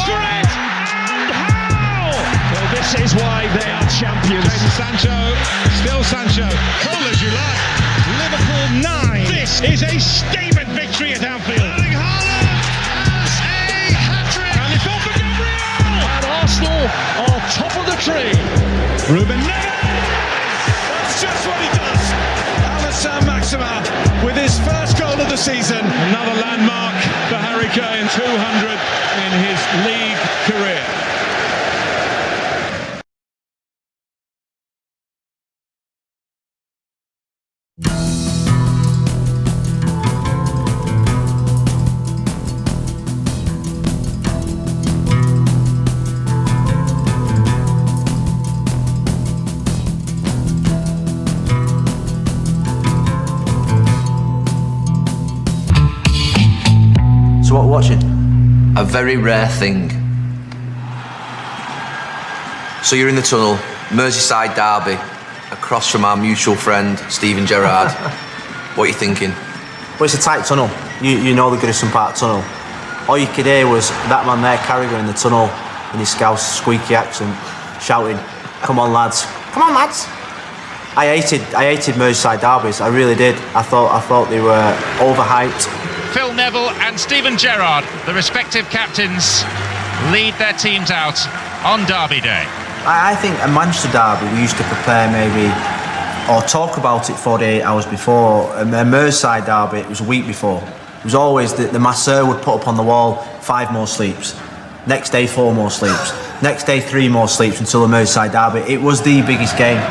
goes for it! And how? Well, this is why they are champions. Sancho, still Sancho. Call as you like. Liverpool 9. This is a statement victory at Anfield. Erling Haaland has a hat-trick. And it's off for Gabriel! And Arsenal are top of the tree. Ruben Neves. That's just what he does. Alassane Maxima with his first goal of the season. Another landmark for Harry Kane. 200 in his league career. So what we're watching? A very rare thing. So you're in the tunnel, Merseyside derby, across from our mutual friend, Steven Gerrard. What are you thinking? Well, it's a tight tunnel. You know the Goodison Park tunnel. All you could hear was that man there, Carragher, in the tunnel, in his Scouse squeaky accent, shouting, "Come on, lads. Come on, lads." I hated Merseyside derbies, I really did. I thought they were overhyped. Phil Neville and Steven Gerrard, the respective captains, lead their teams out on Derby Day. I think a Manchester derby, we used to prepare maybe, or talk about it 48 hours before. A Merseyside derby, it was a week before. It was always the masseur would put up on the wall 5 more sleeps. Next day, 4 more sleeps. Next day, 3 more sleeps until the Merseyside derby. It was the biggest game.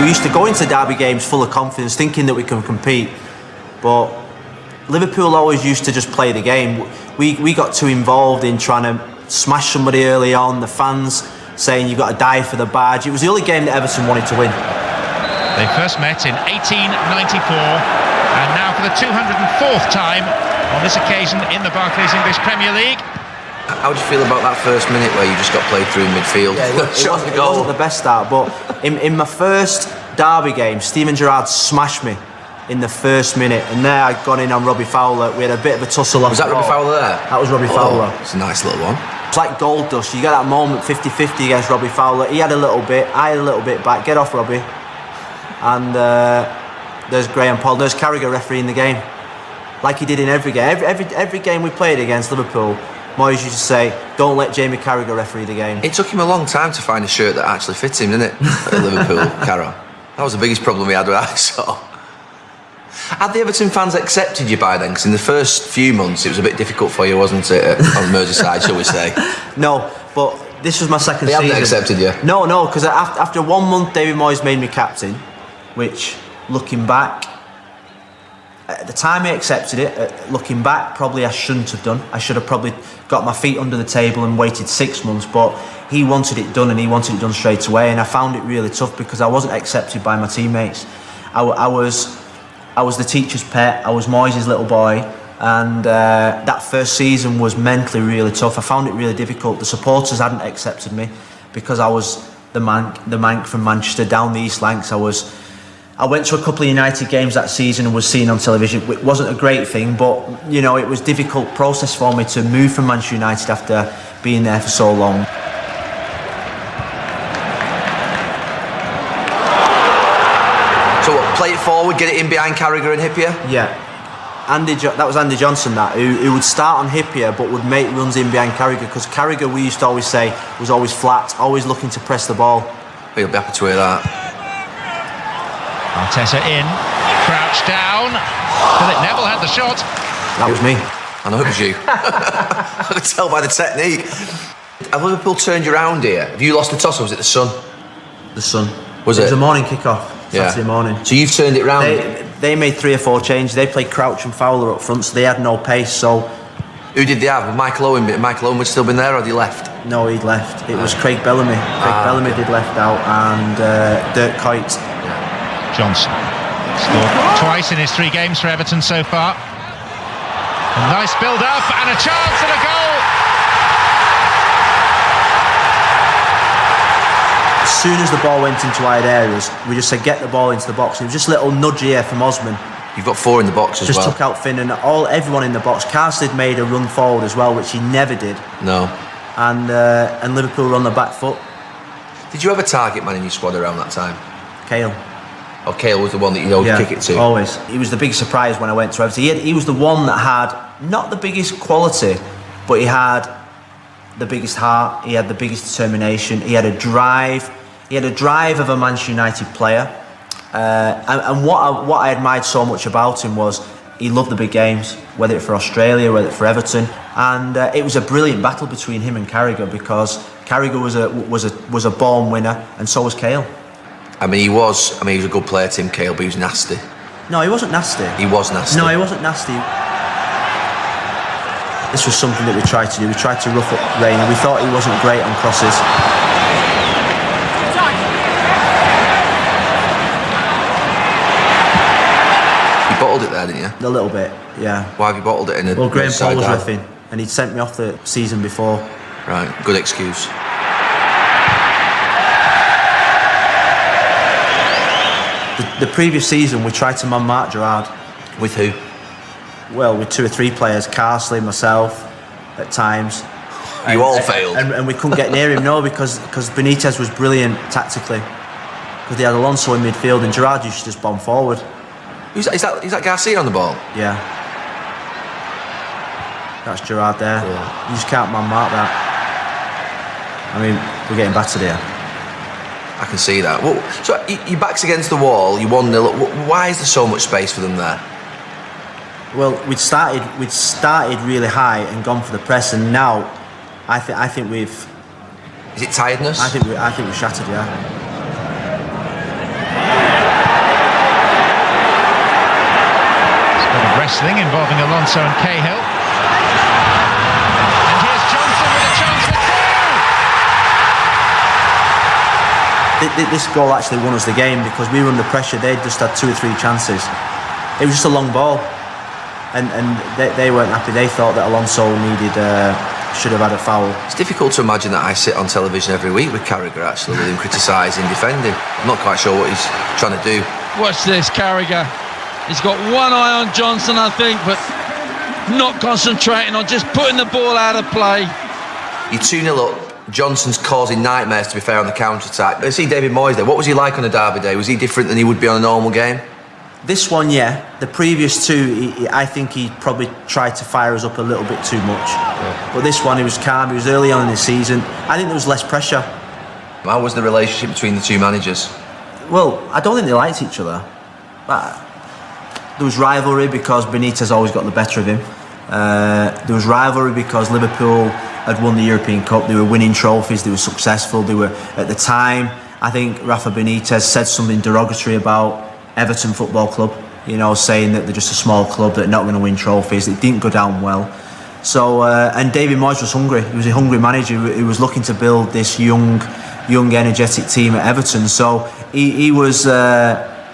We used to go into derby games full of confidence, thinking that we can compete, but Liverpool always used to just play the game. We got too involved in trying to smash somebody early on, the fans saying you've got to die for the badge. It was the only game that Everton wanted to win. They first met in 1894, and now for the 204th time on this occasion in the Barclays English Premier League. How do you feel about that first minute where you just got played through in midfield? Yeah, it wasn't the best start, but in my first derby game, Steven Gerrard smashed me in the first minute, and there I'd gone in on Robbie Fowler. We had a bit of a tussle. Was that Robbie Fowler there? That was Robbie Fowler. It's a nice little one. It's like gold dust. You get that moment 50-50 against Robbie Fowler. He had a little bit, I had a little bit back. Get off, Robbie. And there's Graham Paul, there's Carragher refereeing the game, like he did in every game. Every game we played against Liverpool, Moyes used to say, "Don't let Jamie Carragher referee the game." It took him a long time to find a shirt that actually fits him, didn't it? At Liverpool, Carro. That was the biggest problem we had with ISO. Had the Everton fans accepted you by then? Because in the first few months it was a bit difficult for you, wasn't it, on Merseyside, shall we say? No, but this was my second season. They haven't accepted you? No, because after 1 month David Moyes made me captain, which, looking back, at the time he accepted it, looking back, probably I shouldn't have done. I should have probably got my feet under the table and waited 6 months, but he wanted it done, and he wanted it done straight away, and I found it really tough because I wasn't accepted by my teammates. I was the teacher's pet, I was Moyes' little boy, and that first season was mentally really tough. I found it really difficult. The supporters hadn't accepted me because I was the mank from Manchester, down the East Lancs. I went to a couple of United games that season and was seen on television. It wasn't a great thing, but you know, it was a difficult process for me to move from Manchester United after being there for so long. So what, play it forward, get it in behind Carragher and Hippier? Yeah. That was Andy Johnson, who would start on Hippier but would make runs in behind Carragher, because Carragher, we used to always say, was always flat, always looking to press the ball. You'll be happy to hear that. Arteta in, crouched down. Phil Neville had the shot. That was me. I know it was you. I could tell by the technique. Have Liverpool turned you around here? Have you lost the toss, or was it the Sun? The Sun. Was it? It was a morning kick-off, Saturday morning. So you've turned it round? They made 3 or 4 changes. They played Crouch and Fowler up front, so they had no pace, so... Who did they have? Michael Owen? Michael Owen would still been there, or had he left? No, he'd left. It was Craig Bellamy. Bellamy did left out, and Dirk Kuyt. Johnson scored twice in his 3 games for Everton so far. A nice build-up and a chance and a goal. As soon as the ball went into wide areas, we just said, get the ball into the box. It was just a little nudge here from Osman, You've got 4 in the box as Just well. took out Finn and everyone in the box. Carslade made a run forward as well, which he never did. No. And Liverpool were on the back foot. Did you have a target man in your squad around that time? Cahill. Or Cahill was the one that you would kick it to? Always. He was the big surprise when I went to Everton. He was the one that had not the biggest quality, but he had the biggest heart. He had the biggest determination. He had a drive. He had a drive of a Manchester United player. And what I admired so much about him was he loved the big games, whether it for Australia, whether it for Everton, and it was a brilliant battle between him and Carragher, because Carragher was a born winner, and so was Cahill. I mean, he was a good player, Tim Cahill, but he was nasty. No, he wasn't nasty. He was nasty. No, he wasn't nasty. This was something that we tried to do. We tried to rough up Reina. We thought he wasn't great on crosses. You bottled it there, didn't you? A little bit, yeah. Why have you bottled it in a... Well, Graham Paul was down? reffing, and he'd sent me off the season before. Right, good excuse. The previous season, we tried to man-mark Gerrard. With who? Well, with 2 or 3 players, Carslade, myself, at times. You all failed. And we couldn't get near him, no, because Benitez was brilliant tactically. Because they had Alonso in midfield, and Gerrard used to just bomb forward. Is that Garcia on the ball? Yeah. That's Gerrard there. Yeah. You just can't man-mark that. I mean, we're getting battered here. I can see that. Well, so your back's against the wall, you're 1-0. Why is there so much space for them there? Well, we'd started really high and gone for the press, and now I think we've... Is it tiredness? I think we're shattered, yeah. It's got a wrestling involving Alonso and Cahill. And here's Johnson with a chance for 2! This goal actually won us the game, because we were under pressure. They'd just had 2 or 3 chances. It was just a long ball, and they weren't happy. They thought that Alonso should have had a foul. It's difficult to imagine that I sit on television every week with Carragher, actually, with him criticising, defending. I'm not quite sure what he's trying to do. Watch this, Carragher. He's got one eye on Johnson, I think, but not concentrating on just putting the ball out of play. You're 2-0 up. Johnson's causing nightmares, to be fair, on the counter-attack. I see David Moyes there. What was he like on a derby day? Was he different than he would be on a normal game? This one, yeah. The previous 2, I think he probably tried to fire us up a little bit too much. Yeah. But this one, he was calm. He was early on in the season. I think there was less pressure. How was the relationship between the 2 managers? Well, I don't think they liked each other. But there was rivalry because Benitez always got the better of him. There was rivalry because Liverpool had won the European Cup. They were winning trophies. They were successful. They were, at the time, I think Rafa Benitez said something derogatory about Everton Football Club, saying that they're just a small club that are not going to win trophies. It didn't go down well. So, and David Moyes was hungry. He was a hungry manager who was looking to build this young, energetic team at Everton. So he was.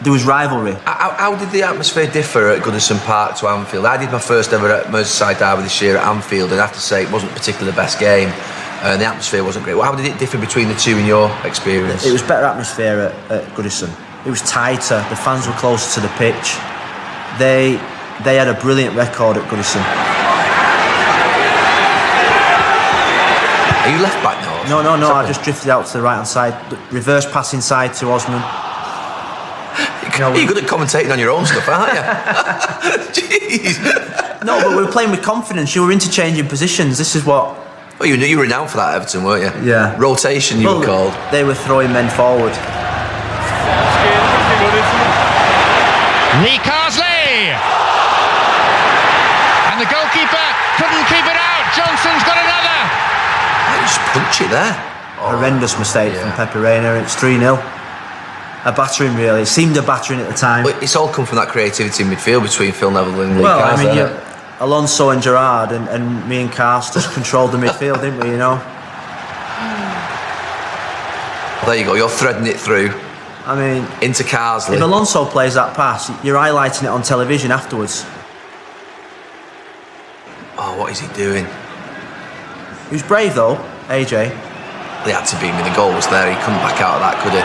There was rivalry. How did the atmosphere differ at Goodison Park to Anfield? I did my first ever at Merseyside derby this year at Anfield, and I have to say it wasn't particularly the best game. And the atmosphere wasn't great. Well, how did it differ between the 2 in your experience? It was better atmosphere at Goodison. It was tighter. The fans were closer to the pitch. They had a brilliant record at Goodison. Are you left back now? No. I just drifted out to the right hand side. Reverse pass inside to Osman. You're good at commentating on your own stuff, aren't you? Jeez. No, but we were playing with confidence. You were interchanging positions. This is what... Well, you were renowned for that, Everton, weren't you? Yeah. Rotation, you were called. They were throwing men forward. Lee Carsley! And the goalkeeper couldn't keep it out. Johnson's got another. I just punch it there. Horrendous mistake from Pepe Reina. It's 3-0. A battering, really. It seemed a battering at the time. But it's all come from that creativity in midfield between Phil Neville and Lee Carsley. Alonso and Gerrard and me and Cars just controlled the midfield, didn't we, Well, there you go, you're threading it through. I mean... Into Carsley. If Alonso plays that pass, you're highlighting it on television afterwards. Oh, what is he doing? He was brave, though, AJ. They had to beat me, the goal was there, he couldn't back out of that, could he?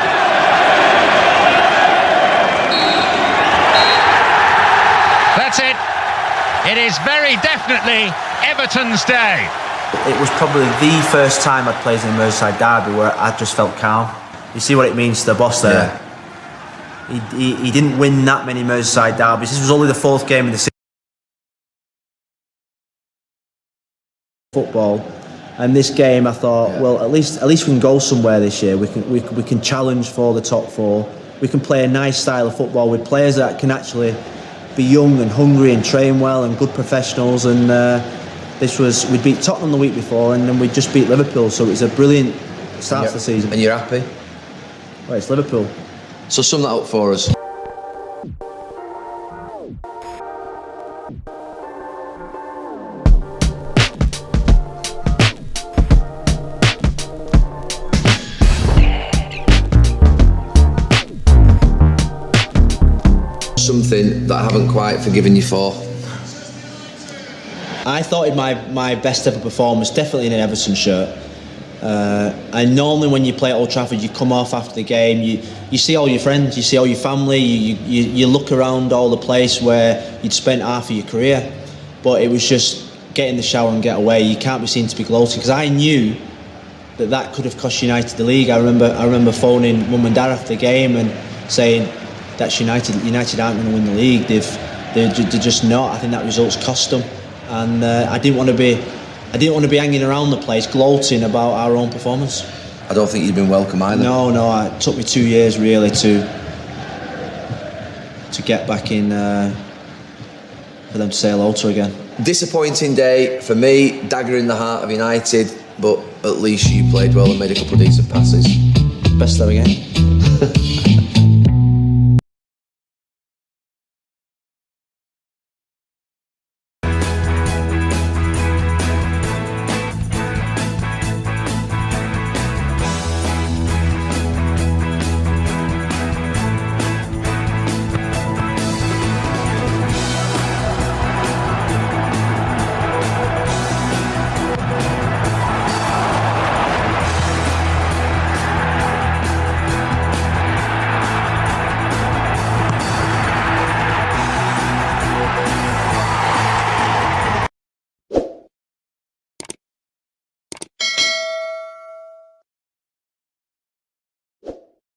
It is very definitely Everton's day. It was probably the first time I'd played in a Merseyside derby where I just felt calm. You see what it means to the boss there? Yeah. He didn't win that many Merseyside derbies. This was only the 4th game of the season. Football, and this game I thought, well, at least we can go somewhere this year. We can challenge for the top 4. We can play a nice style of football with players that can actually be young and hungry and train well and good professionals. And we'd beat Tottenham the week before, and then we just beat Liverpool. So it was a brilliant start to the season. And you're happy? Well, it's Liverpool. So sum that up for us. Something that I haven't quite forgiven you for. I thought in my best ever performance, definitely in an Everton shirt. And normally when you play at Old Trafford, you come off after the game, you see all your friends, you see all your family, you look around all the place where you'd spent half of your career. But it was just get in the shower and get away. You can't be seen to be gloating, because I knew that could have cost United the league. I remember phoning mum and dad after the game and saying, that's United aren't going to win the league. They're just not. I think that result's cost them, and I didn't want to be hanging around the place gloating about our own performance. I don't think you've been welcome either. No. It took me 2 years really to get back in for them to say hello to again. Disappointing day for me. Dagger in the heart of United, but at least you played well and made a couple of decent passes. Best ever game.